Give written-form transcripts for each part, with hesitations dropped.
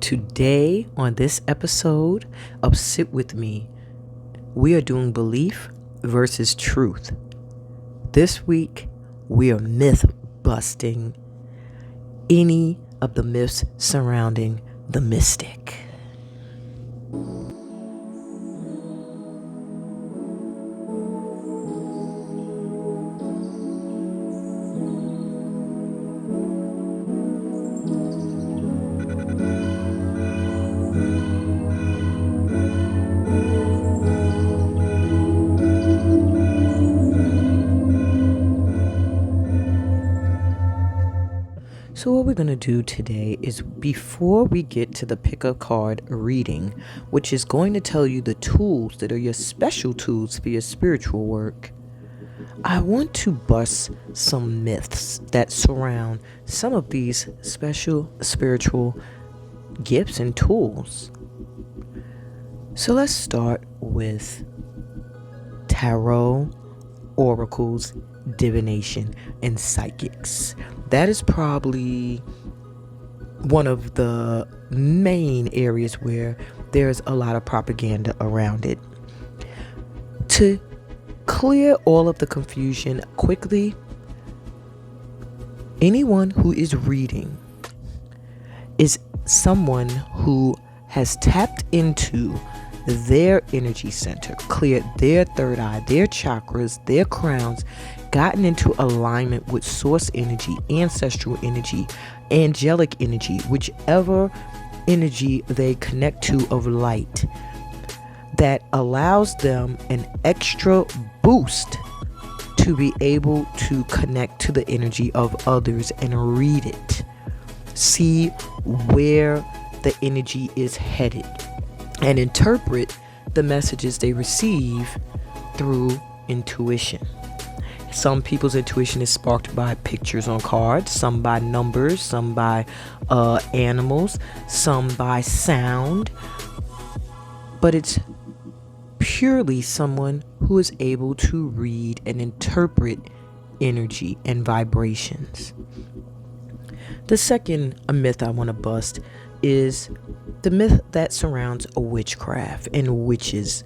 Today, on this episode of Sit With Me, we are doing belief versus truth. This week, we are myth busting any of the myths surrounding the mystic. So what we're going to do today is, before we get to the pick a card reading, which is going to tell you the tools that are your special tools for your spiritual work, I want to bust some myths that surround some of these special spiritual gifts and tools. So let's start with tarot, oracles, divination, and psychics. That is probably one of the main areas where there's a lot of propaganda around it. To clear all of the confusion quickly, anyone who is reading is someone who has tapped into their energy center, cleared their third eye, their chakras, their crowns, gotten into alignment with source energy, ancestral energy, angelic energy, whichever energy they connect to of light, that allows them an extra boost to be able to connect to the energy of others and read it, see where the energy is headed, and interpret the messages they receive through intuition. Some people's intuition is sparked by pictures on cards, some by numbers, some by animals, some by sound. But it's purely someone who is able to read and interpret energy and vibrations. The second myth I want to bust is the myth that surrounds witchcraft and witches.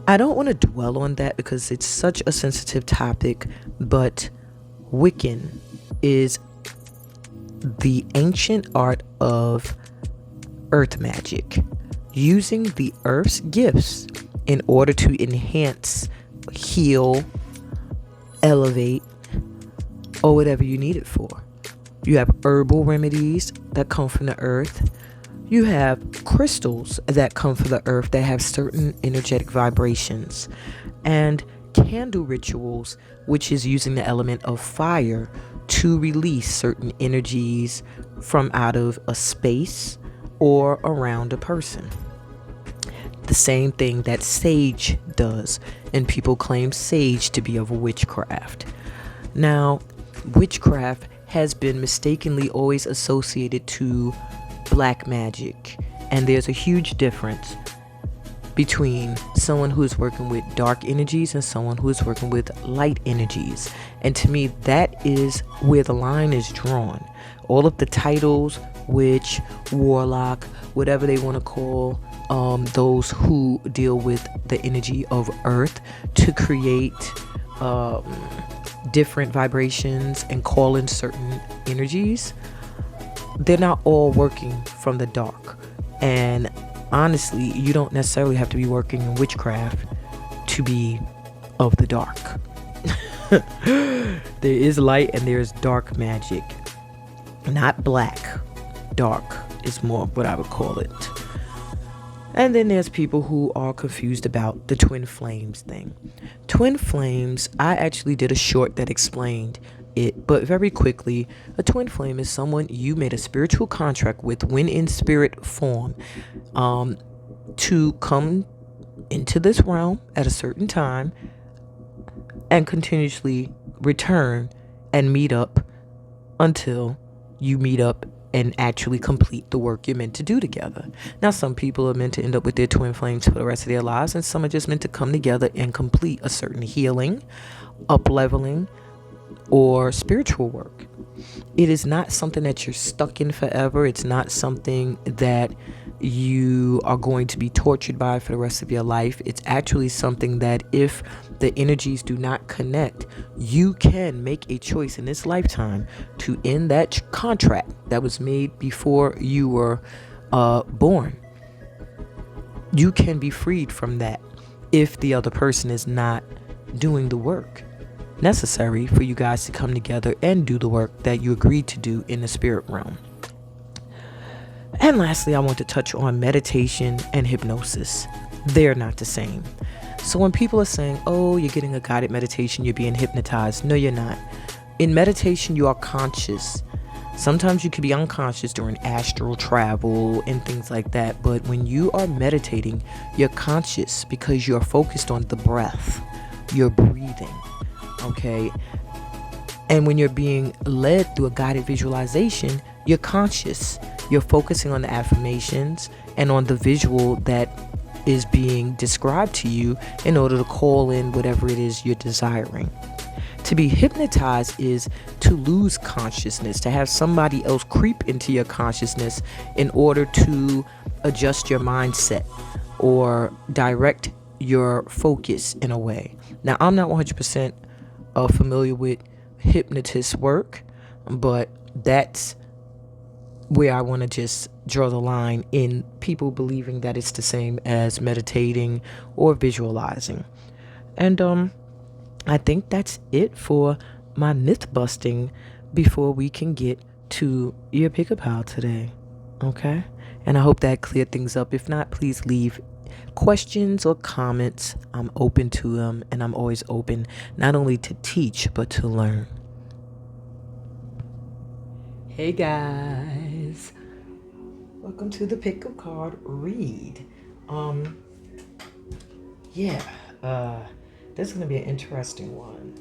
I don't want to dwell on that because it's such a sensitive topic, but Wiccan is the ancient art of earth magic, using the earth's gifts in order to enhance, heal, elevate, or whatever you need it for. You have herbal remedies that come from the earth. You have crystals that come from the earth that have certain energetic vibrations. And candle rituals, which is using the element of fire to release certain energies from out of a space or around a person. The same thing that sage does, and people claim sage to be of witchcraft. Now, witchcraft has been mistakenly always associated to black magic, and there's a huge difference between someone who is working with dark energies and someone who is working with light energies. And to me, that is where the line is drawn. All of the titles, witch, warlock, whatever they want to call those who deal with the energy of earth to create different vibrations and call in certain energies, they're not all working from the dark. And honestly, you don't necessarily have to be working in witchcraft to be of the dark. There is light and there is dark magic, not black. Dark is more what I would call it. And then there's people who are confused about the twin flames thing. Twin flames, I actually did a short that explained it, but very quickly, a twin flame is someone you made a spiritual contract with when in spirit form, to come into this realm at a certain time and continuously return and meet up until you meet up and actually complete the work you're meant to do together. Now, some people are meant to end up with their twin flames for the rest of their lives, and some are just meant to come together and complete a certain healing, up-leveling, or spiritual work. It is not something that you're stuck in forever. It's not something that you are going to be tortured by for the rest of your life. It's actually something that if the energies do not connect, you can make a choice in this lifetime to end that contract that was made before you were born. You can be freed from that if the other person is not doing the work necessary for you guys to come together and do the work that you agreed to do in the spirit realm. And lastly, I want to touch on meditation and hypnosis. They're not the same. So when people are saying, oh, you're getting a guided meditation, you're being hypnotized. No, you're not. In meditation, you are conscious. Sometimes you could be unconscious during astral travel and things like that. But when you are meditating, you're conscious because you're focused on the breath. You're breathing. Okay? And when you're being led through a guided visualization, you're conscious. You're focusing on the affirmations and on the visual that is being described to you in order to call in whatever it is you're desiring. To be hypnotized is to lose consciousness, to have somebody else creep into your consciousness in order to adjust your mindset or direct your focus in a way. Now, I'm not 100% familiar with hypnotist work, but that's where I want to just draw the line in people believing that it's the same as meditating or visualizing. And I think that's it for my myth busting before we can get to your pick a pal today. Okay? And I hope that cleared things up. If not, please leave questions or comments. I'm open to them, and I'm always open not only to teach but to learn. Hey guys, welcome to the pick a card read. This is going to be an interesting one.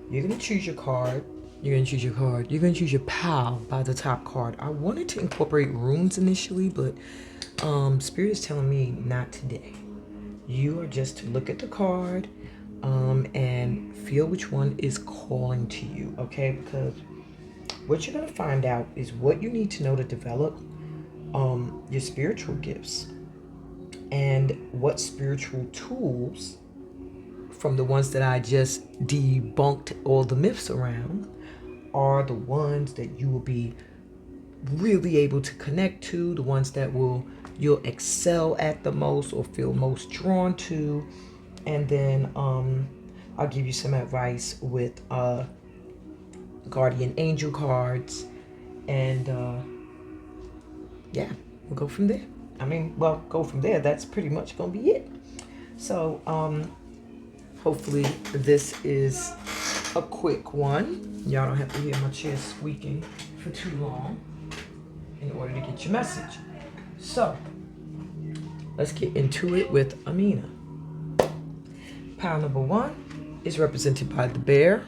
You're going to choose your card. You're going to choose your pal by the top card. I wanted to incorporate runes initially, but Spirit is telling me not today. You are just to look at the card and feel which one is calling to you, okay? Because what you're going to find out is what you need to know to develop your spiritual gifts and what spiritual tools from the ones that I just debunked all the myths around are the ones that you will be really able to connect to, the ones that you'll excel at the most or feel most drawn to. And then I'll give you some advice with guardian angel cards, and we'll go from there. Go from there. That's pretty much gonna be it. So hopefully this is a quick one. Y'all don't have to hear my chair squeaking for too long in order to get your message. So let's get into it with Amina. Pile number 1 is represented by the bear.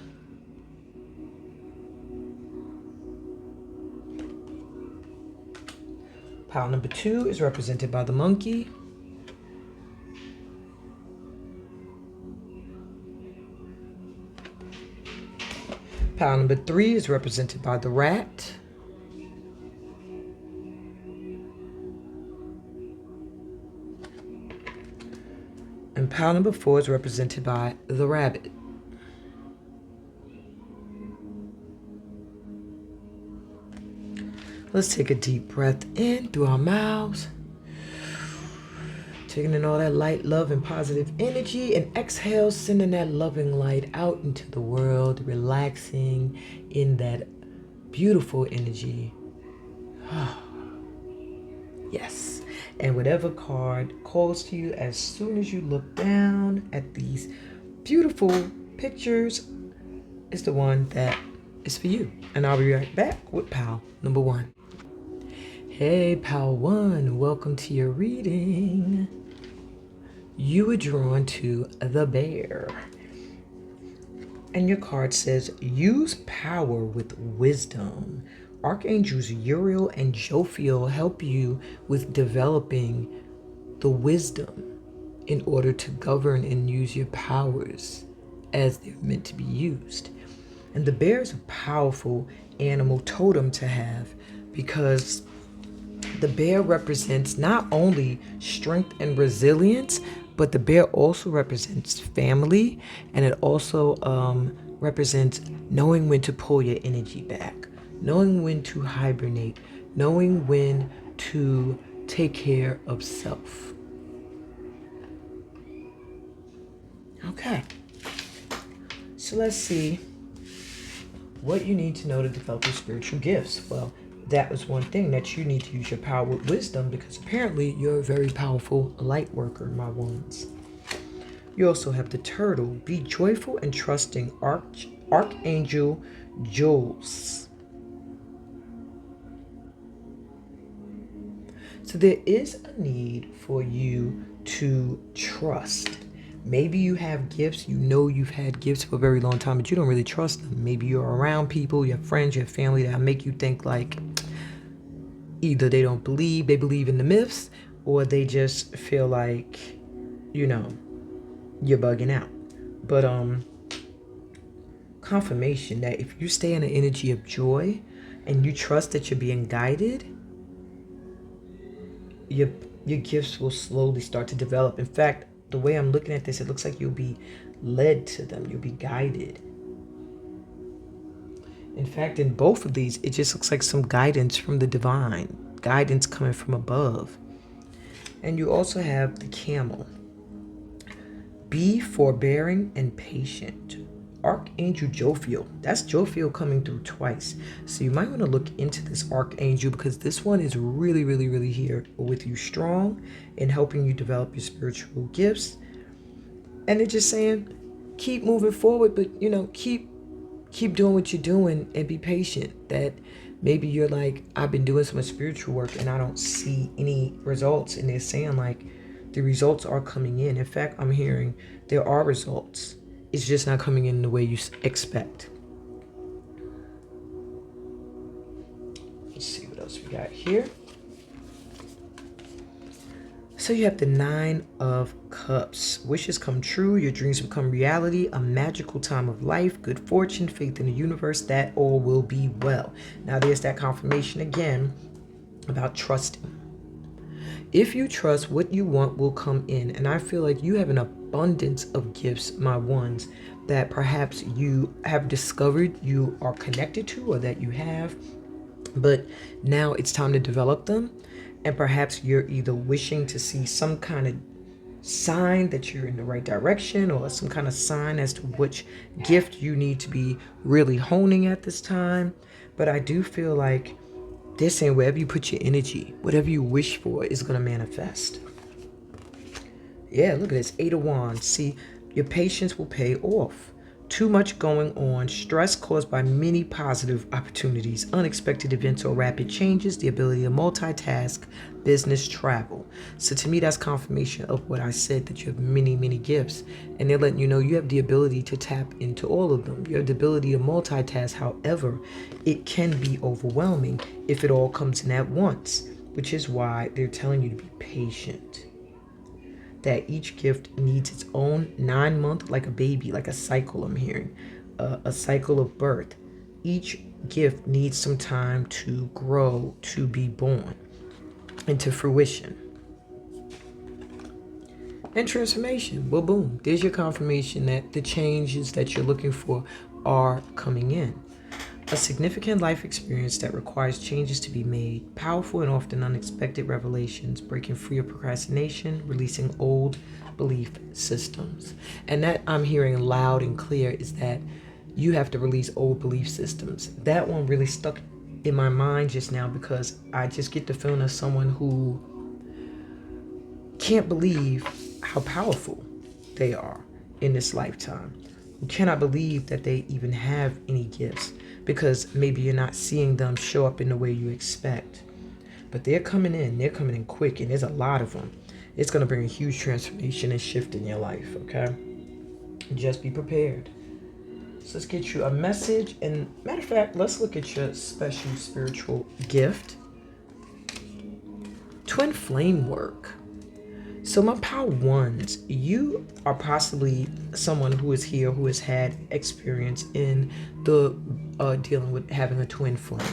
Pile number 2 is represented by the monkey. Pile number 3 is represented by the rat. And pile number 4 is represented by the rabbit. Let's take a deep breath in through our mouths. Taking in all that light, love, and positive energy. And exhale, sending that loving light out into the world. Relaxing in that beautiful energy. Yes. And whatever card calls to you as soon as you look down at these beautiful pictures is the one that is for you. And I'll be right back with pal number 1. Hey, pal 1, welcome to your reading. You were drawn to the bear. And your card says, use power with wisdom. Archangels Uriel and Jophiel help you with developing the wisdom in order to govern and use your powers as they're meant to be used. And the bear is a powerful animal totem to have, because the bear represents not only strength and resilience, but the bear also represents family, and it also represents knowing when to pull your energy back, knowing when to hibernate, knowing when to take care of self. Okay, so let's see what you need to know to develop your spiritual gifts. Well, that was one thing, that you need to use your power with wisdom, because apparently you're a very powerful light worker, my ones. You also have the turtle. Be joyful and trusting, Archangel Jules. So there is a need for you to trust. Maybe you have gifts, you've had gifts for a very long time, but you don't really trust them. Maybe you're around people, you have friends, you have family that make you think like either they believe in the myths, or they just feel like, you're bugging out. But confirmation that if you stay in an energy of joy and you trust that you're being guided, your gifts will slowly start to develop. In fact, the way I'm looking at this, it looks like you'll be led to them. You'll be guided. In fact, in both of these, it just looks like some guidance from the divine, guidance coming from above. And you also have the camel. Be forbearing and patient. Archangel Jophiel. That's Jophiel coming through twice. So you might want to look into this Archangel, because this one is really, really, really here with you strong in helping you develop your spiritual gifts. And they're just saying, keep moving forward, but keep doing what you're doing and be patient. That maybe you're like, I've been doing so much spiritual work and I don't see any results. And they're saying like, the results are coming in. In fact, I'm hearing there are results. It's just not coming in the way you expect. Let's see what else we got here. So you have the 9 of Cups. Wishes come true. Your dreams become reality. A magical time of life. Good fortune. Faith in the universe. That all will be well. Now there's that confirmation again about trusting. If you trust, what you want will come in. And I feel like you have an abundance of gifts, my ones, that perhaps you have discovered you are connected to, or that you have, but now it's time to develop them. And perhaps you're either wishing to see some kind of sign that you're in the right direction, or some kind of sign as to which gift you need to be really honing at this time. But I do feel like they're saying wherever you put your energy, whatever you wish for is going to manifest. Yeah, look at this. 8 of Wands. See, your patience will pay off. Too much going on. Stress caused by many positive opportunities, unexpected events or rapid changes, the ability to multitask, business, travel. So to me, that's confirmation of what I said, that you have many, many gifts. And they're letting you know you have the ability to tap into all of them. You have the ability to multitask. However, it can be overwhelming if it all comes in at once, which is why they're telling you to be patient. That each gift needs its own 9-month, like a baby, like a cycle. I'm hearing a cycle of birth. Each gift needs some time to grow, to be born into fruition and transformation. Well, boom, there's your confirmation that the changes that you're looking for are coming in. A significant life experience that requires changes to be made, powerful and often unexpected revelations, breaking free of procrastination, releasing old belief systems. And that I'm hearing loud and clear is that you have to release old belief systems. That one really stuck in my mind just now, because I just get the feeling of someone who can't believe how powerful they are in this lifetime, who cannot believe that they even have any gifts, because maybe you're not seeing them show up in the way you expect. But they're coming in quick, and there's a lot of them. It's going to bring a huge transformation and shift in your life, okay? Just be prepared. So let's get you a message. And matter of fact, let's look at your special spiritual gift. Twin flame work. So my power ones, you are possibly someone who is here who has had experience in the dealing with having a twin flame.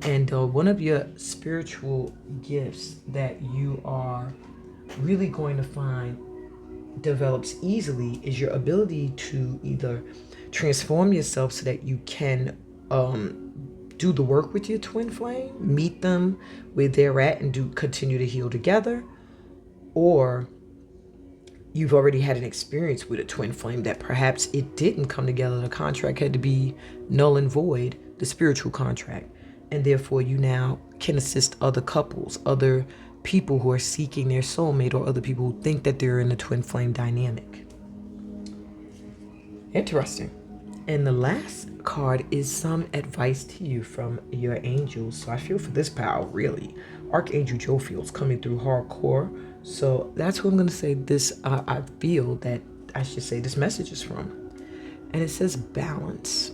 And one of your spiritual gifts that you are really going to find develops easily is your ability to either transform yourself so that you can do the work with your twin flame, meet them where they're at and continue to heal together, or you've already had an experience with a twin flame that perhaps it didn't come together. The contract had to be null and void, the spiritual contract. And therefore you now can assist other couples, other people who are seeking their soulmate, or other people who think that they're in a twin flame dynamic. Interesting. And the last card is some advice to you from your angels. So I feel for this power, really. Archangel Jophil's coming through hardcore. So that's who I'm going to say this, I feel that I should say this message is from. And it says balance.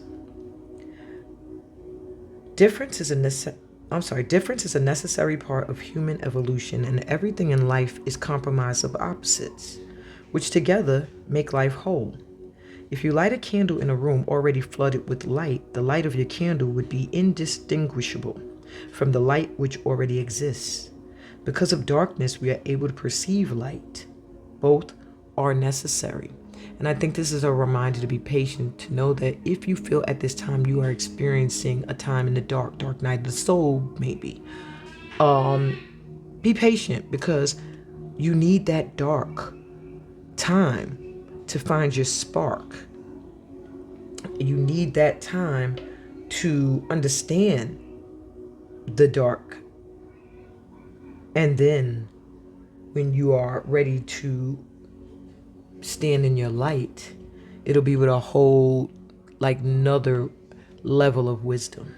Difference is a necessary part of human evolution, and everything in life is compromised of opposites, which together make life whole. If you light a candle in a room already flooded with light, the light of your candle would be indistinguishable from the light which already exists. Because of darkness, we are able to perceive light. Both are necessary. And I think this is a reminder to be patient, to know that if you feel at this time you are experiencing a time in the dark night of the soul, maybe, be patient, because you need that dark time to find your spark. You need that time to understand the dark. And then when you are ready to stand in your light, it'll be with a whole, another level of wisdom.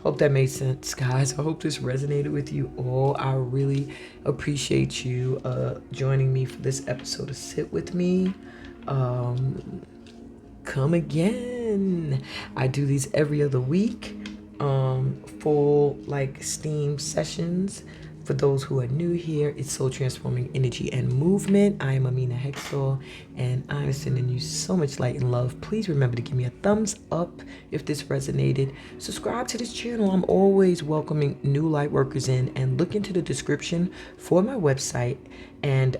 Hope that made sense, guys. I hope this resonated with you all. I really appreciate you joining me for this episode of Sit With Me. Come again. I do these every other week. Full STEAM sessions. For those who are new here, it's Soul Transforming Energy and Movement. I am Amina Hexor, and I'm sending you so much light and love. Please remember to give me a thumbs up if this resonated. Subscribe to this channel. I'm always welcoming new Lightworkers in, and look into the description for my website and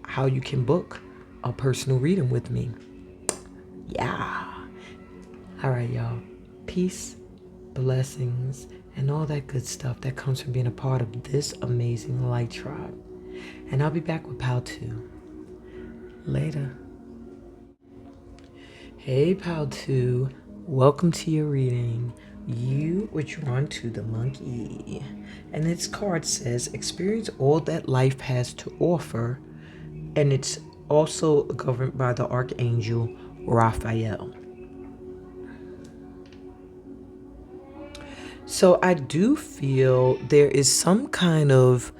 how you can book a personal reading with me. Yeah. All right, y'all. Peace, blessings, and all that good stuff that comes from being a part of this amazing light tribe. And I'll be back with Pal 2. Later. Hey, Pal 2. Welcome to your reading. You were drawn to the monkey. And its card says, experience all that life has to offer. And it's also governed by the Archangel Raphael. So I do feel there is some kind of,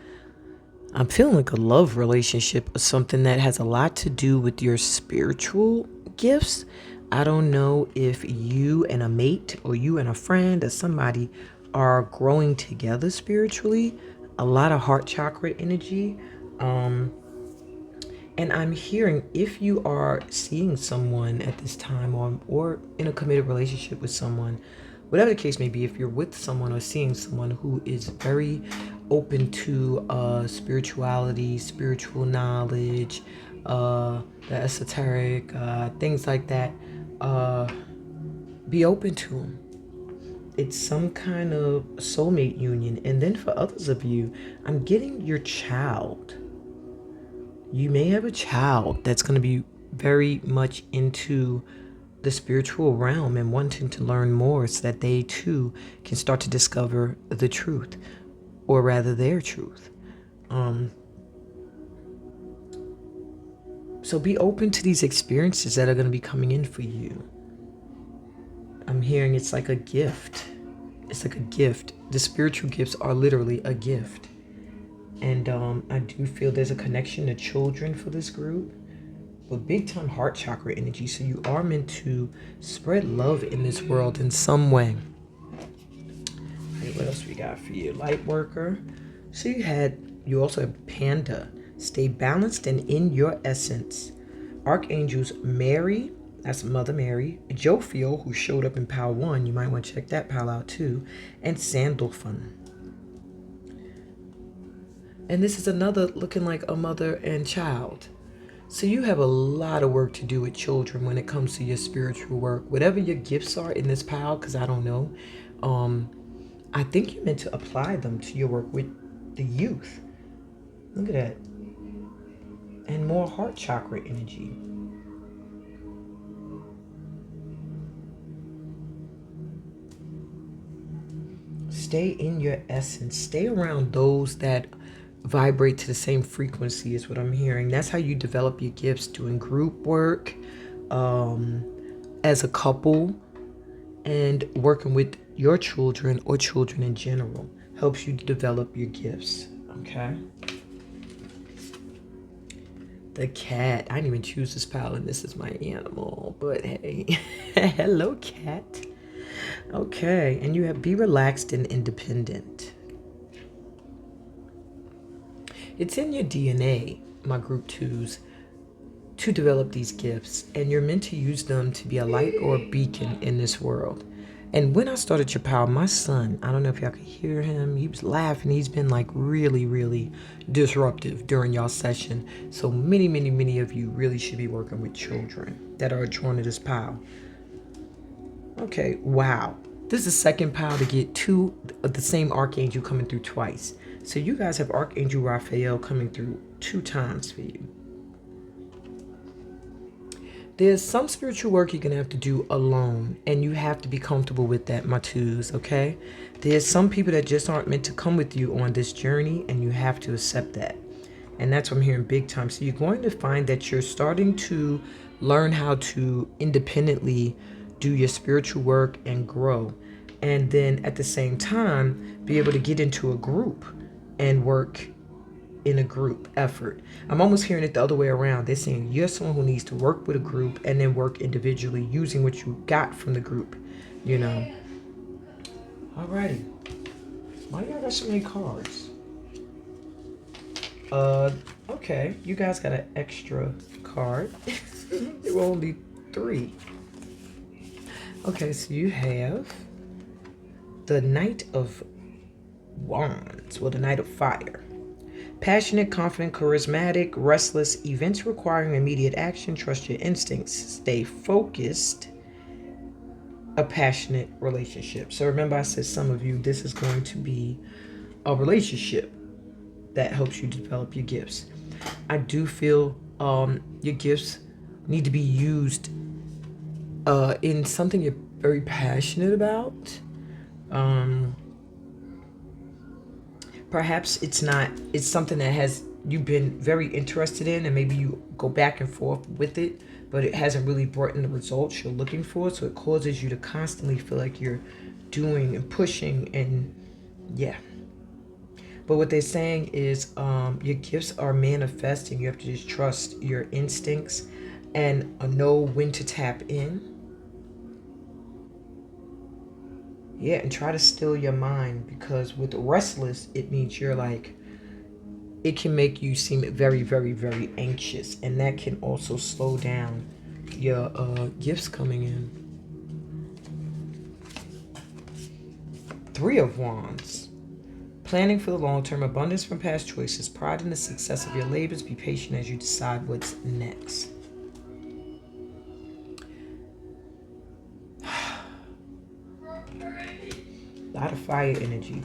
I'm feeling like a love relationship or something that has a lot to do with your spiritual gifts. I don't know if you and a mate or you and a friend or somebody are growing together spiritually. A lot of heart chakra energy. And I'm hearing, if you are seeing someone at this time or in a committed relationship with someone, whatever the case may be, if you're with someone or seeing someone who is very open to spirituality, spiritual knowledge, the esoteric, things like that, be open to them. It's some kind of soulmate union. And then for others of you, I'm getting your child. You may have a child that's going to be very much into the spiritual realm and wanting to learn more so that they too can start to discover the truth, or rather their truth. So be open to these experiences that are going to be coming in for you. I'm hearing it's like a gift. It's like a gift. The spiritual gifts are literally a gift. And I do feel there's a connection to children for this group. But big time heart chakra energy. So you are meant to spread love in this world in some way. Hey, what else we got for you? Lightworker. So you had You also have Panda. Stay balanced and in your essence. Archangels Mary, that's Mother Mary, Jophiel, who showed up in Pile 1, you might want to check that pile out too, and Sandalphon. And this is another looking like a mother and child. So you have a lot of work to do with children when it comes to your spiritual work. Whatever your gifts are in this pile, because I don't know, I think you're meant to apply them to your work with the youth. Look at that. And more heart chakra energy. Stay in your essence. Stay around those that vibrate to the same frequency is what I'm hearing. That's how you develop your gifts, doing group work, as a couple, and working with your children or children in general helps you develop your gifts. Okay. The cat. I didn't even choose this pile, and this is my animal. But hey, hello, cat. Okay, and you have be relaxed and independent. It's in your DNA, my group twos, to develop these gifts, and you're meant to use them to be a light or a beacon in this world. And when I started your pal, my son, I don't know if y'all could hear him, he was laughing. He's been like really, really disruptive during y'all session. So many of you really should be working with children that are drawn to this pal. Okay, wow. This is the second pile to get two of the same archangel coming through twice. So you guys have Archangel Raphael coming through 2 times for you. There's some spiritual work you're going to have to do alone, and you have to be comfortable with that, my twos, okay? There's some people that just aren't meant to come with you on this journey, and you have to accept that. And that's what I'm hearing big time. So you're going to find that you're starting to learn how to independently do your spiritual work and grow. And then at the same time, be able to get into a group and work in a group effort. I'm almost hearing it the other way around. They're saying you're someone who needs to work with a group and then work individually using what you got from the group, you know. Alrighty. Why y'all got so many cards? Okay. You guys got an extra card. There were only 3. Okay, so you have the Knight of Wands, well, the Knight of Fire. Passionate, confident, charismatic, restless, events requiring immediate action, trust your instincts, stay focused, a passionate relationship. So remember I said some of you, this is going to be a relationship that helps you develop your gifts. I do feel your gifts need to be used in something you're very passionate about. Perhaps it's something that you've been very interested in, and maybe you go back and forth with it, but it hasn't really brought in the results you're looking for. So it causes you to constantly feel like you're doing and pushing, and yeah. But what they're saying is your gifts are manifesting. You have to just trust your instincts and know when to tap in. Yeah, and try to still your mind, because with restless, it means you're like, it can make you seem very anxious, and that can also slow down your gifts coming in. 3 of Wands. Planning for the long term, abundance from past choices, pride in the success of your labors, be patient as you decide what's next. A lot of fire energy.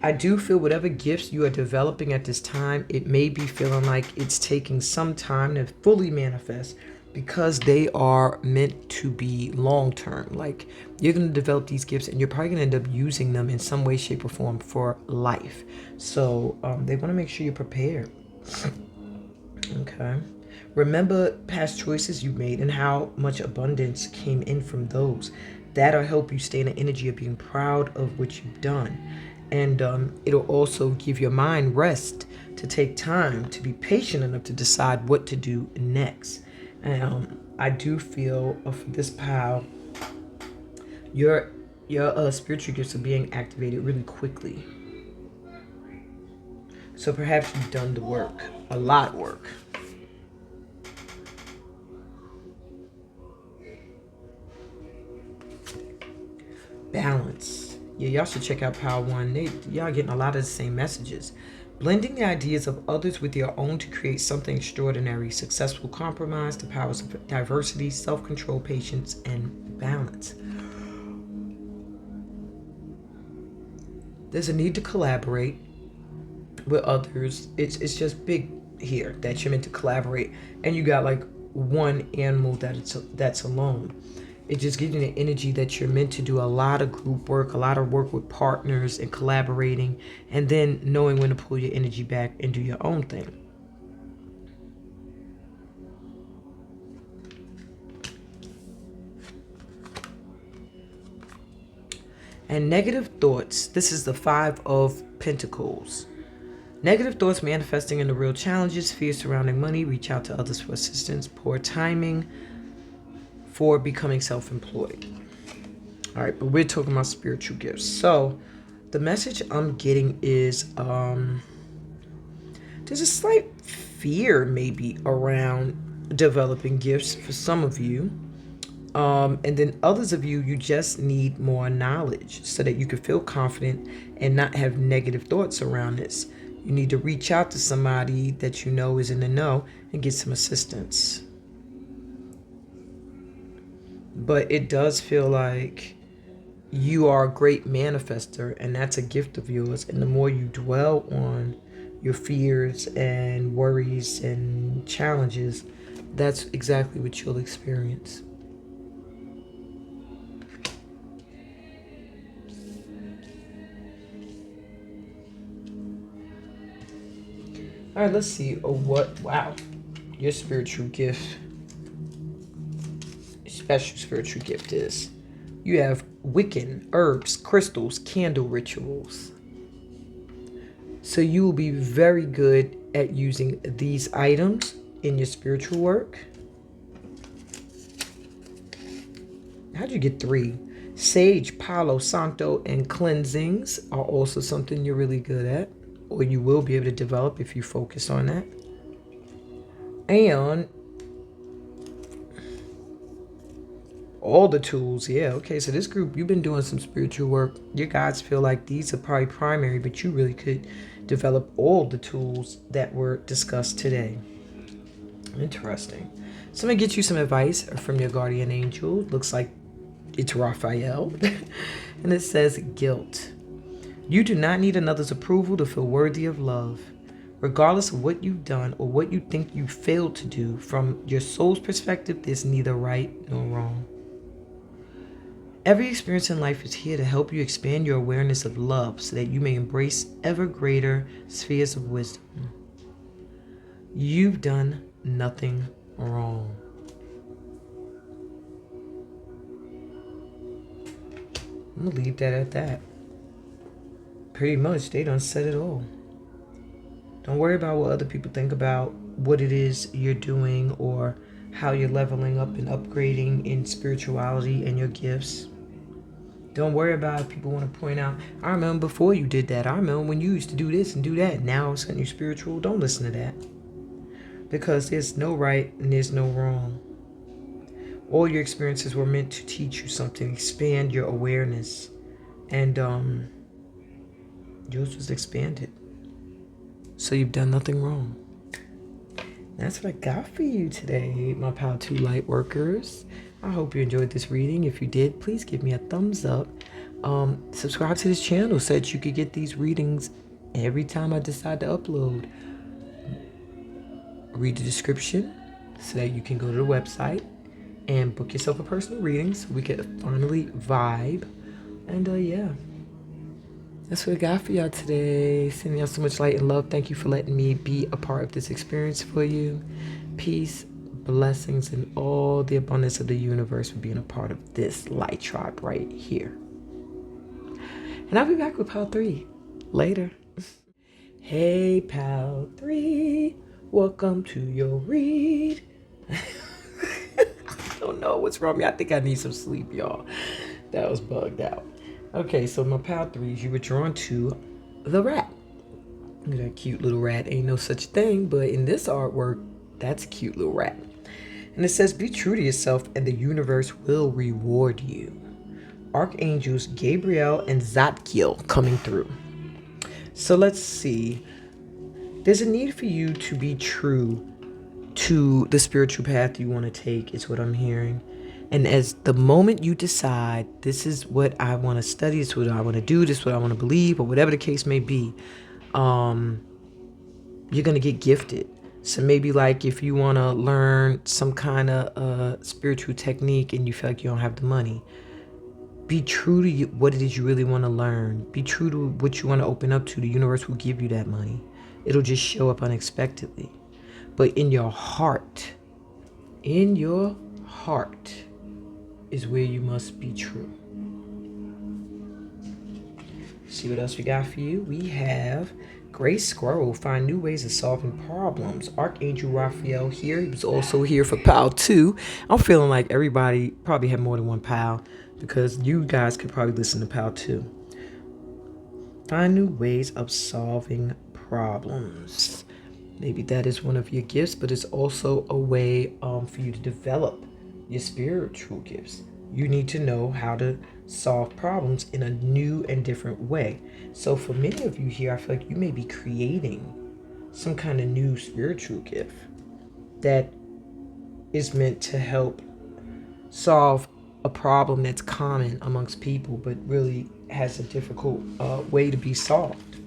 I do feel whatever gifts you are developing at this time, it may be feeling like it's taking some time to fully manifest, because they are meant to be long term. Like, you're going to develop these gifts and you're probably going to end up using them in some way, shape, or form for life. So they want to make sure you're prepared. Okay. Remember past choices you made and how much abundance came in from those. That'll help you stay in the energy of being proud of what you've done. And it'll also give your mind rest to take time to be patient enough to decide what to do next. I do feel for this pile, your spiritual gifts are being activated really quickly. So perhaps you've done the work, a lot of work. Balance. Yeah, y'all should check out Power One. Y'all getting a lot of the same messages. Blending the ideas of others with your own to create something extraordinary. Successful compromise, the powers of diversity, self-control, patience, and balance. There's a need to collaborate with others. It's just big here that you're meant to collaborate, and you got like one animal that's alone. It just gives you the energy that you're meant to do a lot of group work, a lot of work with partners and collaborating, and then knowing when to pull your energy back and do your own thing. And negative thoughts. This is the Five of Pentacles. Negative thoughts manifesting into real challenges, fear surrounding money, reach out to others for assistance, poor timing for becoming self-employed. All right, but we're talking about spiritual gifts. So the message I'm getting is there's a slight fear maybe around developing gifts for some of you. And then others of you, you just need more knowledge so that you can feel confident and not have negative thoughts around this. You need to reach out to somebody that you know is in the know and get some assistance. But it does feel like you are a great manifester, and that's a gift of yours. And the more you dwell on your fears and worries and challenges, that's exactly what you'll experience. All right, let's see. Wow, your spiritual gift, special spiritual gift is you have Wiccan, herbs, crystals, candle rituals. So you will be very good at using these items in your spiritual work. How'd you get 3? Sage, Palo Santo, and cleansings are also something you're really good at, or you will be able to develop if you focus on that. And all the tools, yeah, okay, so this group, you've been doing some spiritual work. Your guides feel like these are probably primary, but you really could develop all the tools that were discussed today. Interesting. So I'm going to get you some advice from your guardian angel. Looks like it's Raphael. And it says, guilt. You do not need another's approval to feel worthy of love. Regardless of what you've done or what you think you failed to do, from your soul's perspective, there's neither right nor wrong. Every experience in life is here to help you expand your awareness of love so that you may embrace ever greater spheres of wisdom. You've done nothing wrong. I'm going to leave that at that. Pretty much, they done said it all. Don't worry about what other people think about what it is you're doing or how you're leveling up and upgrading in spirituality and your gifts. Don't worry about if people want to point out, I remember before you did that. I remember when you used to do this and do that. Now all of a sudden you're spiritual. Don't listen to that. Because there's no right and there's no wrong. All your experiences were meant to teach you something, expand your awareness. And yours was expanded. So you've done nothing wrong. That's what I got for you today, my Power 2 Lightworkers. I hope you enjoyed this reading. If you did, please give me a thumbs up. Subscribe to this channel so that you could get these readings every time I decide to upload. Read the description so that you can go to the website and book yourself a personal reading so we can finally vibe. And yeah, that's what I got for y'all today. Sending y'all so much light and love. Thank you for letting me be a part of this experience for you. Peace, blessings, and all the abundance of the universe for being a part of this light tribe right here. And I'll be back with Pal 3 later. Hey, Pal 3, welcome to your read. I don't know what's wrong with me. I think I need some sleep, y'all. That was bugged out. Okay, so my Pal 3s, you were drawn to the rat. Look at that cute little rat. Ain't no such thing, but in this artwork, that's a cute little rat. And it says, be true to yourself and the universe will reward you. Archangels Gabriel and Zadkiel coming through. So let's see. There's a need for you to be true to the spiritual path you want to take, is what I'm hearing. And as the moment you decide, this is what I want to study, this is what I want to do, this is what I want to believe, or whatever the case may be, you're going to get gifted. So maybe like if you want to learn some kind of spiritual technique and you feel like you don't have the money, be true to what it is you really want to learn. Be true to what you want to open up to. The universe will give you that money. It'll just show up unexpectedly. But in your heart is where you must be true. See what else we got for you? We have Gray Squirrel, find new ways of solving problems. Archangel Raphael here. He was also here for pal 2. I'm feeling like everybody probably had more than one pal, because you guys could probably listen to pal 2. Find new ways of solving problems. Maybe that is one of your gifts, but it's also a way for you to develop your spiritual gifts. You need to know how to solve problems in a new and different way. So for many of you here, I feel like you may be creating some kind of new spiritual gift that is meant to help solve a problem that's common amongst people, but really has a difficult way to be solved.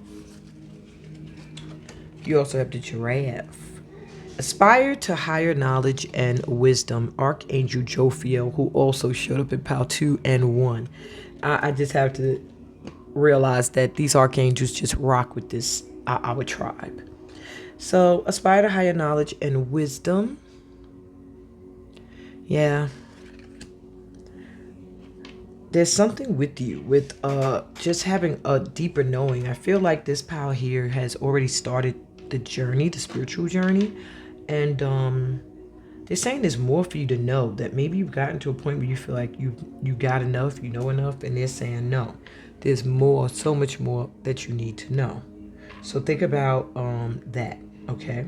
You also have the giraffe. Aspire to higher knowledge and wisdom. Archangel Jophiel, who also showed up in Pal 2 and 1. I just have to realize that these archangels just rock with this, our tribe. So, aspire to higher knowledge and wisdom. Yeah. There's something with you, with just having a deeper knowing. I feel like this pal here has already started the journey, the spiritual journey. And they're saying there's more for you to know, that maybe you've gotten to a point where you feel like you got enough, you know enough, and they're saying no. There's more, so much more that you need to know. So think about that, okay?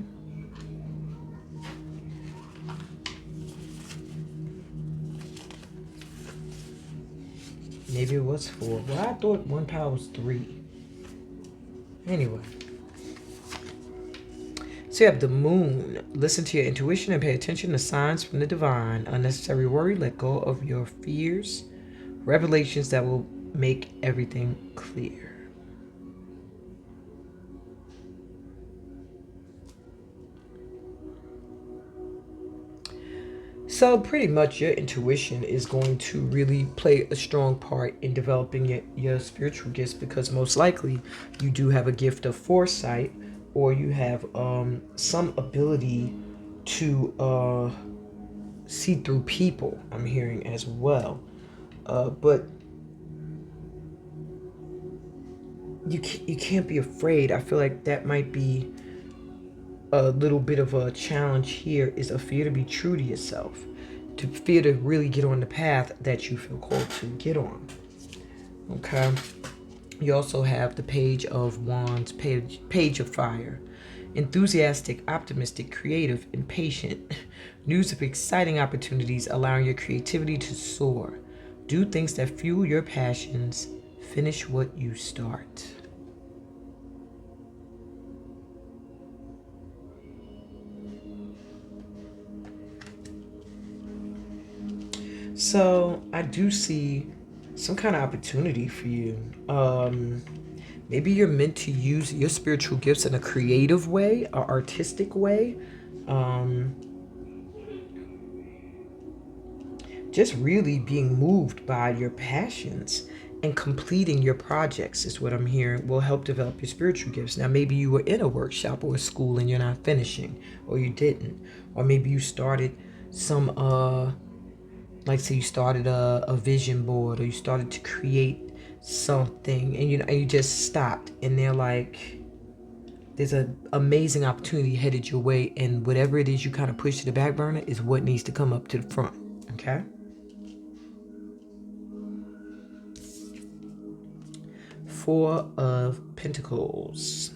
Maybe it was 4. Well, I thought one pal was 3. Anyway. So you have the moon. Listen to your intuition and pay attention to signs from the divine. Unnecessary worry, let go of your fears. Revelations that will make everything clear. So pretty much your intuition is going to really play a strong part in developing your spiritual gifts, because most likely you do have a gift of foresight, or you have some ability to see through people, I'm hearing as well. But you can't be afraid. I feel like that might be a little bit of a challenge here, is a fear to be true to yourself, to fear to really get on the path that you feel called to get on. Okay. You also have the Page of Wands, page of Fire. Enthusiastic, optimistic, creative, and patient. News of exciting opportunities, allowing your creativity to soar. Do things that fuel your passions. Finish what you start. So I do see some kind of opportunity for you. Maybe you're meant to use your spiritual gifts in a creative way, or artistic way. Just really being moved by your passions and completing your projects is what I'm hearing will help develop your spiritual gifts. Now, maybe you were in a workshop or a school and you're not finishing, or you didn't. Or maybe you started some like say you started a vision board, or you started to create something, and you just stopped, and they're like, there's an amazing opportunity headed your way, and whatever it is you kind of push to the back burner is what needs to come up to the front. Okay. 4 of Pentacles.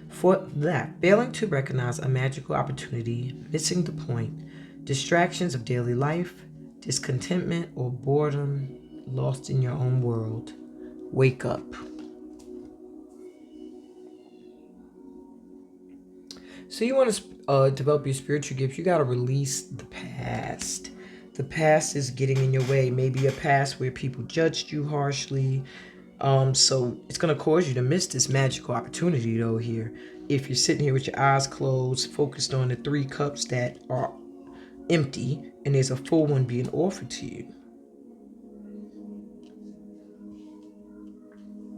For that, failing to recognize a magical opportunity, missing the point, distractions of daily life, discontentment or boredom, lost in your own world. Wake up. So you want to develop your spiritual gifts, you got to release the past. The past is getting in your way. Maybe a past where people judged you harshly. So it's going to cause you to miss this magical opportunity though here. If you're sitting here with your eyes closed, focused on the 3 cups that are empty, and there's a full one being offered to you.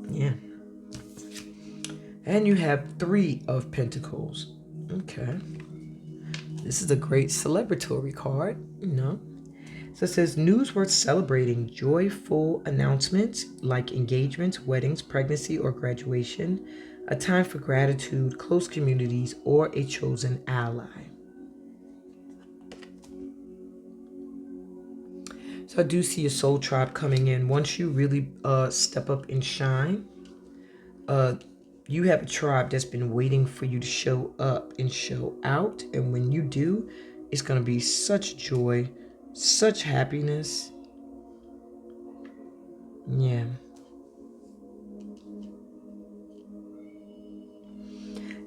Yeah. And you have 3 of Pentacles. Okay. This is a great celebratory card, So it says news worth celebrating, joyful announcements like engagements, weddings, pregnancy, or graduation, a time for gratitude, close communities, or a chosen ally. So I do see a soul tribe coming in. Once you really step up and shine, you have a tribe that's been waiting for you to show up and show out. And when you do, it's going to be such joy, such happiness. Yeah.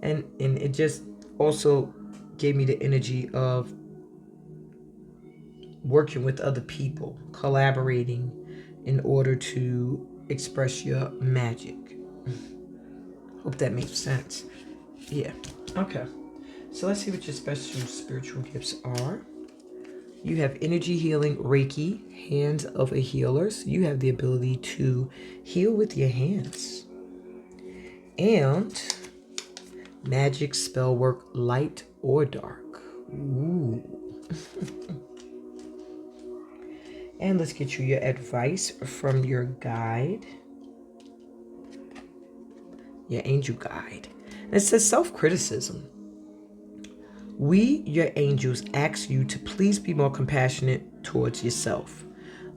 And it just also gave me the energy of working with other people, collaborating in order to express your magic. Hope that makes sense. Yeah. Okay. So let's see what your special spiritual gifts are. You have energy healing, Reiki, hands of a healer. So you have the ability to heal with your hands. And magic, spell work, light or dark. Ooh. And let's get you your advice from your guide, your angel guide. And it says self-criticism. We, your angels, ask you to please be more compassionate towards yourself.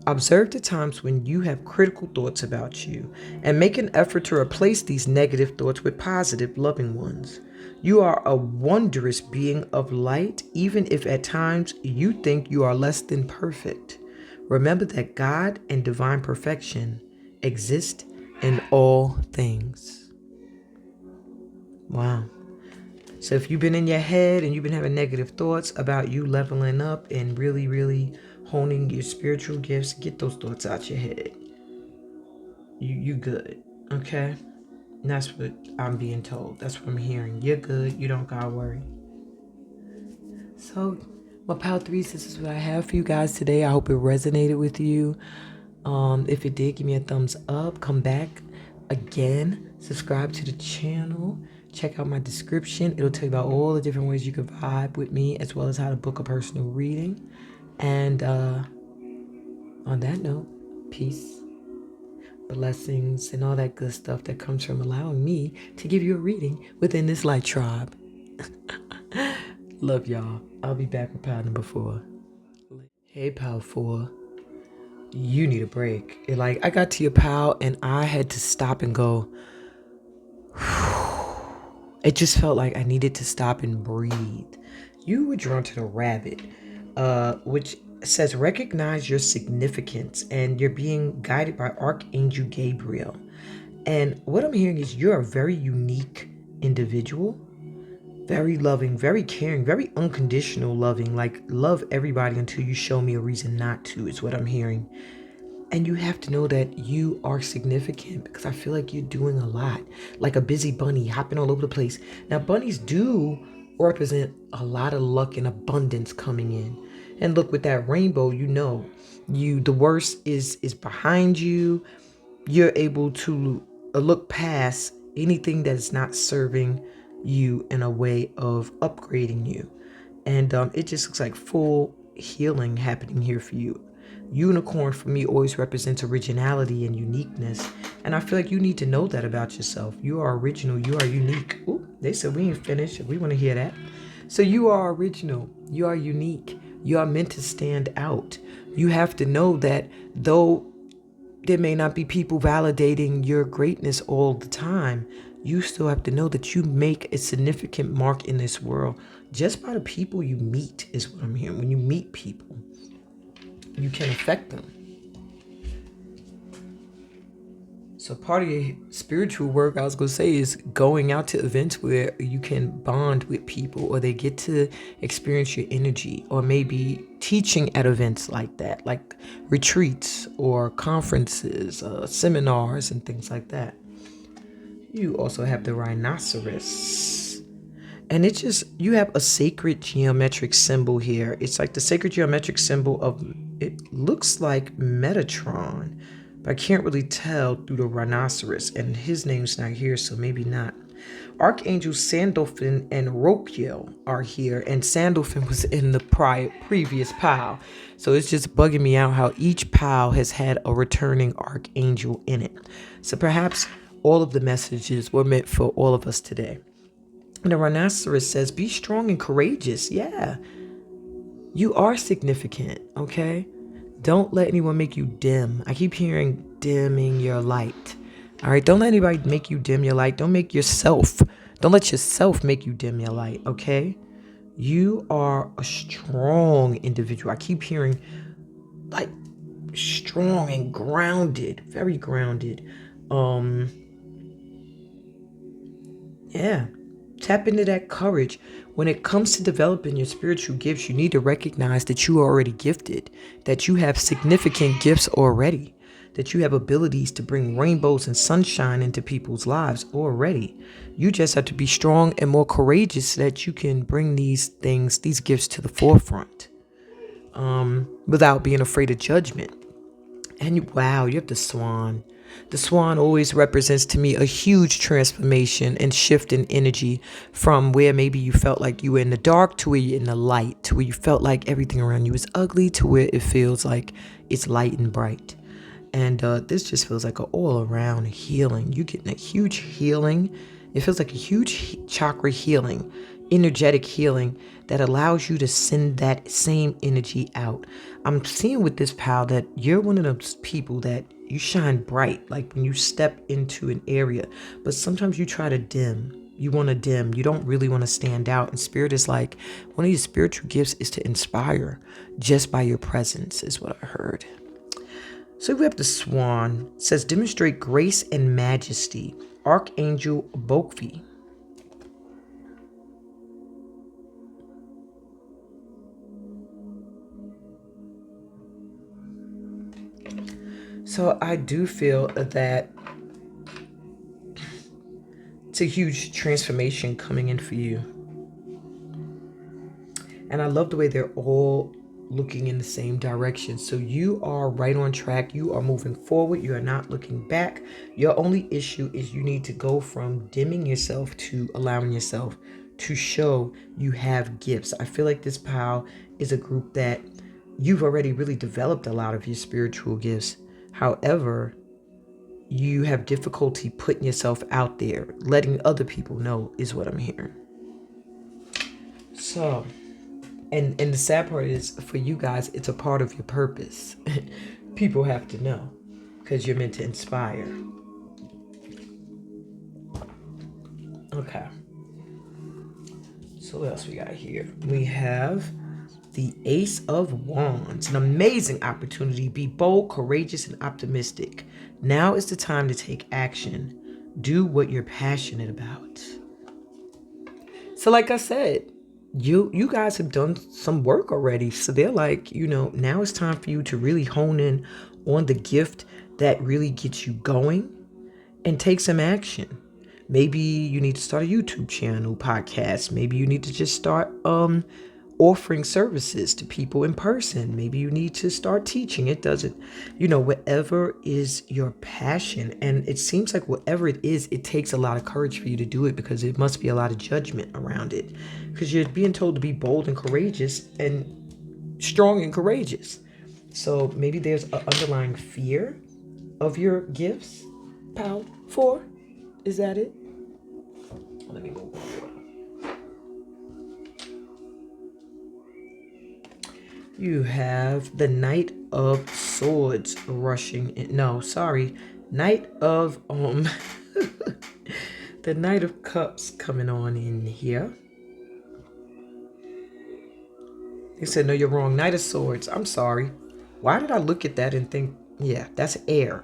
Observe the times when you have critical thoughts about you and make an effort to replace these negative thoughts with positive, loving ones. You are a wondrous being of light, even if at times you think you are less than perfect. Remember that God and divine perfection exist in all things. Wow. So if you've been in your head and you've been having negative thoughts about you leveling up and really, really honing your spiritual gifts, get those thoughts out your head. You good, okay? And that's what I'm being told. That's what I'm hearing. You're good. You don't gotta worry. So, my Pal 3s, this is what I have for you guys today. I hope it resonated with you. If it did, give me a thumbs up. Come back again. Subscribe to the channel. Check out my description. It'll tell you about all the different ways you can vibe with me, as well as how to book a personal reading. And on that note, peace, blessings, and all that good stuff that comes from allowing me to give you a reading within this light tribe. Love y'all. I'll be back with Pal number 4. Hey, Pal 4. You need a break. I got to your Pal and I had to stop and go. It just felt like I needed to stop and breathe. You were drawn to the rabbit, which says recognize your significance, and you're being guided by Archangel Gabriel. And what I'm hearing is you're a very unique individual, very loving, very caring, very unconditional loving, like love everybody until you show me a reason not to, is what I'm hearing. And you have to know that you are significant, because I feel like you're doing a lot, like a busy bunny hopping all over the place. Now, bunnies do represent a lot of luck and abundance coming in. And look, with that rainbow, the worst is behind you. You're able to look past anything that is not serving you in a way of upgrading you. And it just looks like full healing happening here for you. Unicorn for me always represents originality and uniqueness. And I feel like you need to know that about yourself. You are original. You are unique. Ooh, they said we ain't finished. We want to hear that. So you are original. You are unique. You are meant to stand out. You have to know that though there may not be people validating your greatness all the time, you still have to know that you make a significant mark in this world just by the people you meet, is what I'm hearing. When you meet people, you can affect them. So part of your spiritual work, I was going to say, is going out to events where you can bond with people, or they get to experience your energy, or maybe teaching at events like that, like retreats or conferences, seminars, and things like that. You also have the rhinoceros. And it's just, you have a sacred geometric symbol here. It's like the sacred geometric symbol of, it looks like Metatron, but I can't really tell through the rhinoceros, and his name's not here, so maybe not. Archangel Sandalphon and Rokiel are here, and Sandalphon was in the previous pile. So it's just bugging me out how each pile has had a returning archangel in it. So perhaps all of the messages were meant for all of us today. And the rhinoceros says, be strong and courageous. Yeah, you are significant, okay? Don't let anyone make you dim. I keep hearing dimming your light. All right, don't let anybody make you dim your light. Don't let yourself make you dim your light, okay? You are a strong individual. I keep hearing like strong and grounded, very grounded. Yeah. Tap into that courage. When it comes to developing your spiritual gifts, you need to recognize that you are already gifted, that you have significant gifts already, that you have abilities to bring rainbows and sunshine into people's lives already. You just have to be strong and more courageous so that you can bring these things, these gifts to the forefront, without being afraid of judgment. And wow, you have the swan. The swan always represents to me a huge transformation and shift in energy from where maybe you felt like you were in the dark to where you're in the light, to where you felt like everything around you is ugly to where it feels like it's light and bright. And this just feels like an all-around healing. You're getting a huge healing. It feels like a huge chakra healing, energetic healing that allows you to send that same energy out. I'm seeing with this pal that you're one of those people that you shine bright, like when you step into an area, but sometimes you try to dim. You want to dim. You don't really want to stand out. And spirit is like, one of your spiritual gifts is to inspire just by your presence, is what I heard. So we have the swan. It says, demonstrate grace and majesty. Archangel Bokvi. So I do feel that it's a huge transformation coming in for you. And I love the way they're all looking in the same direction. So you are right on track. You are moving forward. You are not looking back. Your only issue is you need to go from dimming yourself to allowing yourself to show you have gifts. I feel like this pal is a group that you've already really developed a lot of your spiritual gifts. However, you have difficulty putting yourself out there, letting other people know, is what I'm hearing. So, and the sad part is, for you guys, it's a part of your purpose. People have to know, because you're meant to inspire. Okay. So what else we got here? We have the Ace of Wands. An amazing opportunity. Be bold, courageous, and optimistic. Now is the time to take action. Do what you're passionate about. So like I said, you guys have done some work already. So they're like, now it's time for you to really hone in on the gift that really gets you going and take some action. Maybe you need to start a YouTube channel, podcast. Maybe you need to just start offering services to people in person. Maybe you need to start teaching. It doesn't, whatever is your passion. And it seems like whatever it is, it takes a lot of courage for you to do it, because it must be a lot of judgment around it, because you're being told to be bold and courageous and strong and courageous. So maybe there's an underlying fear of your gifts. Pal 4, is that it? Let me move on. You have the Knight of Swords rushing in. No, sorry. Knight of the the Knight of Cups coming on in here. They said, no, you're wrong. Knight of Swords. I'm sorry. Why did I look at that and think, yeah, that's air.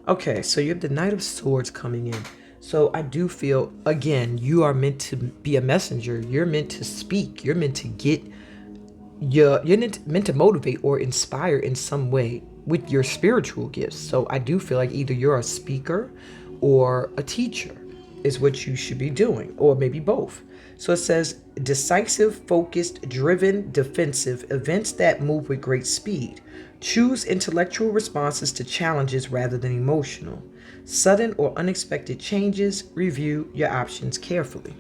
Okay, so you have the Knight of Swords coming in. So I do feel, again, you are meant to be a messenger. You're meant to speak. You're meant to get you're meant to motivate or inspire in some way with your spiritual gifts. So I do feel like either you're a speaker or a teacher is what you should be doing, or maybe both. So it says decisive, focused, driven, defensive, events that move with great speed. Choose intellectual responses to challenges rather than emotional. Sudden or unexpected changes, review your options carefully.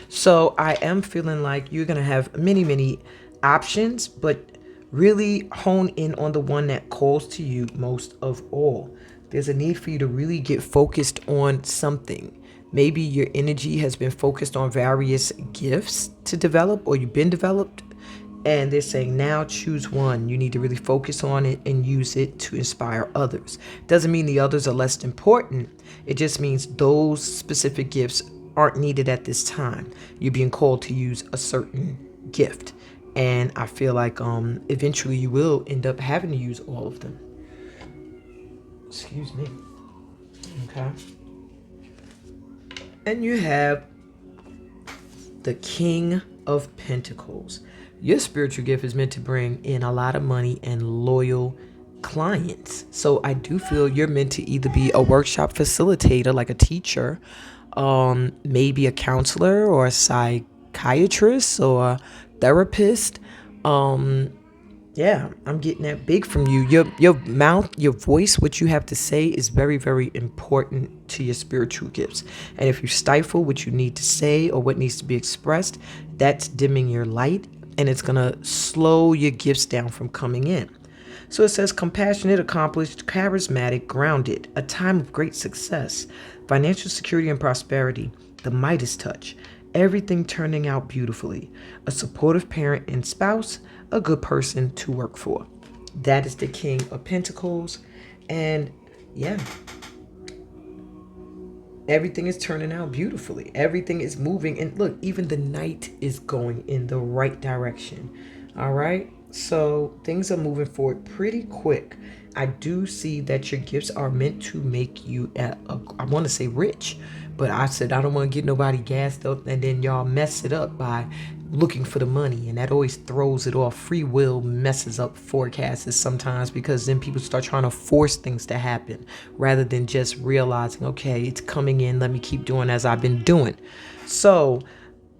So I am feeling like you're going to have many options, but really hone in on the one that calls to you most of all. There's a need for you to really get focused on something. Maybe your energy has been focused on various gifts to develop, or you've been developed, and they're saying now choose one. You need to really focus on it and use it to inspire others. Doesn't mean the others are less important. It just means those specific gifts aren't needed at this time. You're being called to use a certain gift. And I feel like eventually you will end up having to use all of them. Excuse me. Okay. And you have the King of Pentacles. Your spiritual gift is meant to bring in a lot of money and loyal clients. So I do feel you're meant to either be a workshop facilitator, like a teacher, maybe a counselor or a psychiatrist or a therapist. Yeah, I'm getting that big from you. Your mouth, your voice, what you have to say is very important to your spiritual gifts. And if you stifle what you need to say or what needs to be expressed, that's dimming your light, and it's going to slow your gifts down from coming in. So it says compassionate, accomplished, charismatic, grounded, a time of great success, financial security and prosperity, the Midas touch, everything turning out beautifully, a supportive parent and spouse, a good person to work for. That is the King of Pentacles. And yeah, everything is turning out beautifully. Everything is moving. And look, even the night is going in the right direction. All right. So things are moving forward pretty quick. I do see that your gifts are meant to make you, I want to say rich, but I said I don't want to get nobody gassed up and then y'all mess it up by looking for the money, and that always throws it off. Free will messes up forecasts sometimes, because then people start trying to force things to happen rather than just realizing, okay, it's coming in, let me keep doing as I've been doing. So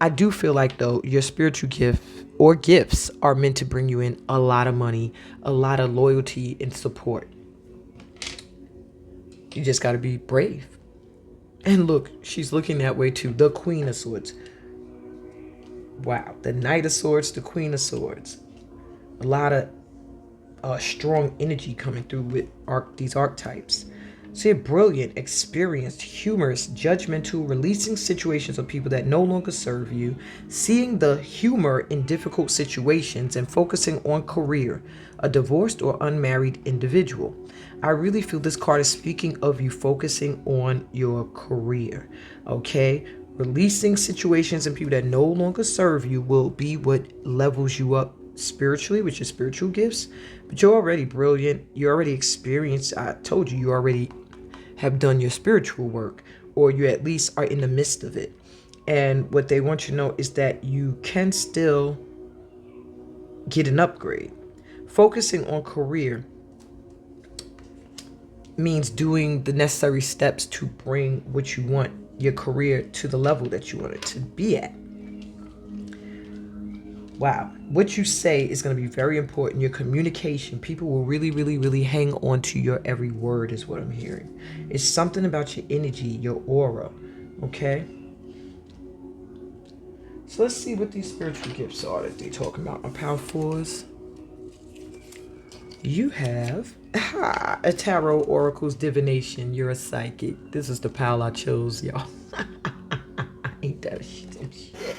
I do feel like, though, your spiritual gift or gifts are meant to bring you in a lot of money, a lot of loyalty and support. You just got to be brave. And look, she's looking that way too. The Queen of Swords. Wow. The Knight of Swords, the Queen of Swords. A lot of strong energy coming through with these archetypes. So you're brilliant, experienced, humorous, judgmental, releasing situations of people that no longer serve you, seeing the humor in difficult situations, and focusing on career, a divorced or unmarried individual. I really feel this card is speaking of you focusing on your career, okay? Releasing situations and people that no longer serve you will be what levels you up spiritually with your spiritual gifts. But you're already brilliant. You're already experienced. I told you already have done your spiritual work, or you at least are in the midst of it. And what they want you to know is that you can still get an upgrade. Focusing on career means doing the necessary steps to bring what you want, your career, to the level that you want it to be at. Wow. What you say is going to be very important. Your communication, people will really hang on to your every word, is what I'm hearing. It's something about your energy, your aura. Okay? So let's see what these spiritual gifts are that they're talking about. On Power Fours, you have a tarot, oracles, divination. You're a psychic. This is the pile I chose, y'all. Ain't that some shit?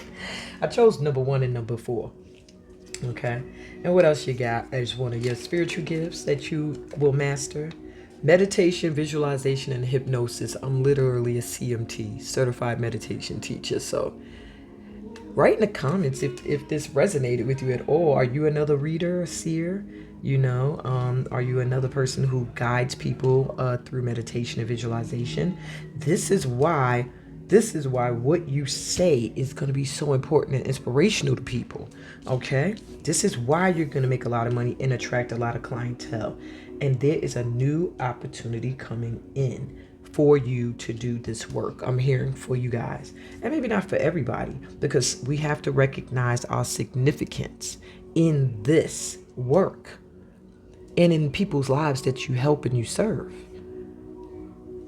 I chose number 1 and number 4. Okay. And what else you got as one of your spiritual gifts that you will master? Meditation, visualization, and hypnosis. I'm literally a CMT, certified meditation teacher. So write in the comments if this resonated with you at all. Are you another reader, a seer? Are you another person who guides people through meditation and visualization? This is why what you say is going to be so important and inspirational to people. Okay? This is why you're going to make a lot of money and attract a lot of clientele. And there is a new opportunity coming in for you to do this work. I'm hearing for you guys. And maybe not for everybody, because we have to recognize our significance in this work and in people's lives that you help and you serve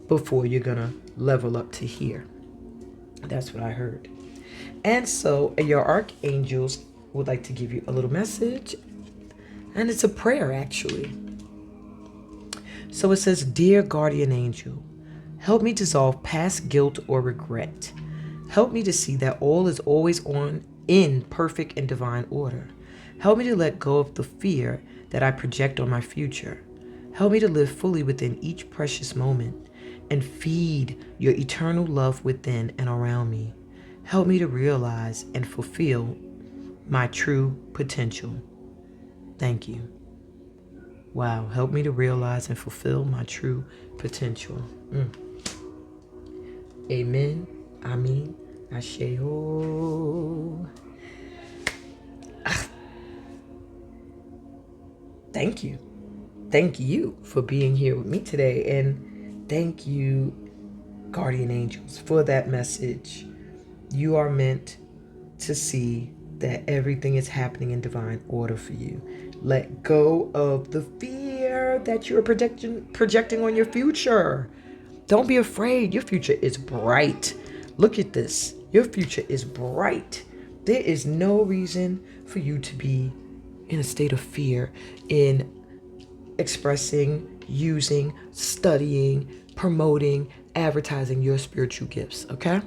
before you're gonna level up to here. That's what I heard. And so your archangels would like to give you a little message, and it's a prayer actually. So it says, "Dear guardian angel, help me dissolve past guilt or regret. Help me to see that all is always in perfect and divine order. Help me to let go of the fear that I project on my future. Help me to live fully within each precious moment and feed your eternal love within and around me. Help me to realize and fulfill my true potential. Thank you." Wow, help me to realize and fulfill my true potential. Amen. Amen. Asheo. Thank you. Thank you for being here with me today. And thank you, guardian angels, for that message. You are meant to see that everything is happening in divine order for you. Let go of the fear that you're projecting on your future. Don't be afraid. Your future is bright. Look at this. Your future is bright. There is no reason for you to be in a state of fear in expressing, using, studying, promoting, advertising your spiritual gifts, okay?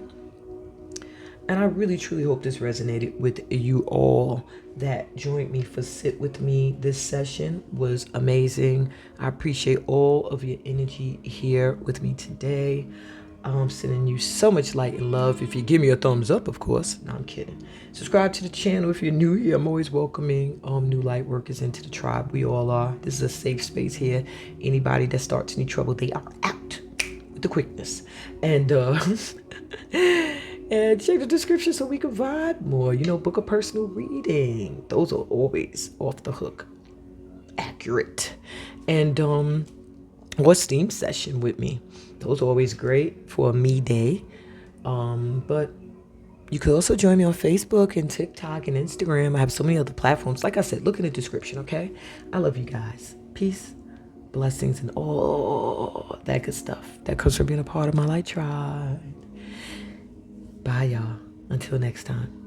And I really, truly hope this resonated with you all that joined me for Sit With Me. This session was amazing. I appreciate all of your energy here with me today. I'm sending you so much light and love. If you give me a thumbs up, of course. No, I'm kidding. Subscribe to the channel if you're new here. I'm always welcoming new light workers into the tribe. We all are. This is a safe space here. Anybody that starts any trouble, they are out with the quickness. And and check the description so we can vibe more. Book a personal reading. Those are always off the hook accurate. And or STEAM session with me. Those are always great for a me day. But you could also join me on Facebook and TikTok and Instagram. I have so many other platforms. Like I said, look in the description, okay? I love you guys. Peace, blessings, and all that good stuff that comes from being a part of my light tribe. Bye, y'all. Until next time.